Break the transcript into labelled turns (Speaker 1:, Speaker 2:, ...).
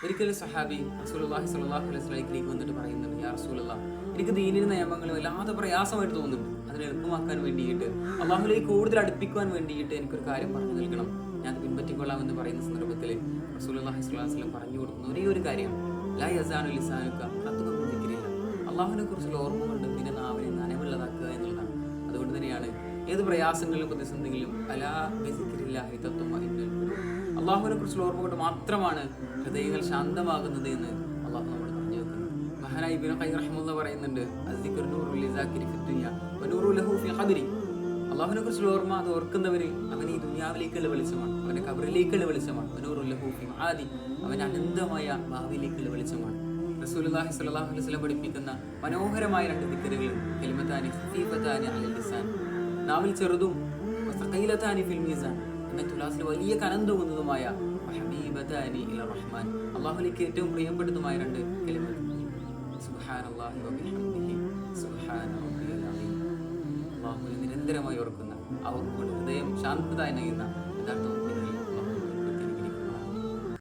Speaker 1: ഒരിക്കലും സഹാബി റസൂലുള്ളാഹി സ്വല്ലല്ലാഹു അലൈഹി വസല്ലമയിലേക്ക് വന്നിട്ട് പറയുന്നുണ്ട്, യാ റസൂലല്ലാഹ്, എനിക്ക് ദീനിന്റെ നിയമങ്ങൾ വല്ലാതെ പ്രയാസമായിട്ട് തോന്നുന്നുണ്ട്. അതിനെ എളുപ്പമാക്കാൻ വേണ്ടിയിട്ട്, അള്ളാഹുലേക്ക് കൂടുതൽ അടുപ്പിക്കുവാൻ വേണ്ടിയിട്ട് എനിക്കൊരു കാര്യം പറഞ്ഞു നൽകണം, ഞാൻ പിൻപറ്റിക്കൊള്ളാം എന്ന് പറയുന്ന സന്ദർഭത്തിൽ റസൂലുള്ളാഹി സ്വല്ലല്ലാഹു അലൈഹി വസല്ലം പറഞ്ഞു കൊടുക്കുന്ന ഒരേ ഒരു കാര്യം, ലാ യസാനു ലിസാനുക റത്ബൻ ബിൻ ദിക്രില്ലാഹ്, അള്ളാഹുവിനെ കുറിച്ചുള്ള ഓർമ്മ കൊണ്ട് നിന്റെ നാവിനെ നനവുള്ളതാക്കുക എന്നുള്ളതാണ്. അതുകൊണ്ട് തന്നെയാണ് ഏത് പ്രയാസങ്ങളിലും പ്രതിസന്ധികളിലും അലാ ബിസിക്രില്ലാഹി തത്മഇന്നുൽ ഖുലൂബ്, അള്ളാഹുവിനെ കുറിച്ചുള്ള ഓർമ്മ കൊണ്ട് മാത്രമാണ് ഹൃദയങ്ങൾ ശാന്തമാകുന്നത് എന്ന് അള്ളാഹു നമ്മോട് പറഞ്ഞു വെക്കുന്നു. മഹാനായ ഇബ്നു ഖയ്യിം റഹിമഹുല്ലാഹ് പറയുന്നുണ്ട്, അസ്ദിക്റു നൂറുൽ ലിസാകിരി ഫിദ് ദുനിയ വനൂറു ലഹു ഫി ഖബ്രി, അള്ളാഹുവിനെ കുറിച്ചുള്ള ഓർമ്മ അത് ഓർക്കുന്നവര് അവൻ ഈ ദുനിയാവിലേക്കുള്ള വെളിച്ചമാണ്, അവന്റെ ഖബറിലേക്കുള്ള വെളിച്ചമാണ്. വനൂറു ലഹു ഫി മആദി, അവന്റെ അനന്തമായ ഭാവിയിലേക്കുള്ള വെളിച്ചമാണ്. റസൂലുള്ളാഹി സ്വല്ലല്ലാഹു അലൈഹി വസല്ലം പഠിപ്പിക്കുന്ന മനോഹരമായ രണ്ട് ദിക്റുകൾ, കലിമതാനി ഖഫീഫതാനി അലൽ ലിസാൻ, നാവിൽ ചെറുതും വസഖീലതാനി ഫിൽ മീസാൻ, എന്നാൽ തുലാസിൽ വലിയ കനം തൂങ്ങുന്നതുമായ ഹബീബതാനി ഇല റഹ്മാൻ, അല്ലാഹുവിലേക്ക് ഏറ്റവും പ്രിയപ്പെട്ടതുമായ രണ്ട് കലിമകൾ, സുബ്ഹാനല്ലാഹി വബിഹംദിഹി സുബ്ഹാന റബ്ബിയൽ അസീം. അല്ലാഹുവിനെ നിരന്തരമായി ഓർക്കുന്ന, അവർക്ക് ഹൃദയം ശാന്തത നയിക്കുന്ന യഥാർത്ഥ മുഅ്മിനീങ്ങൾ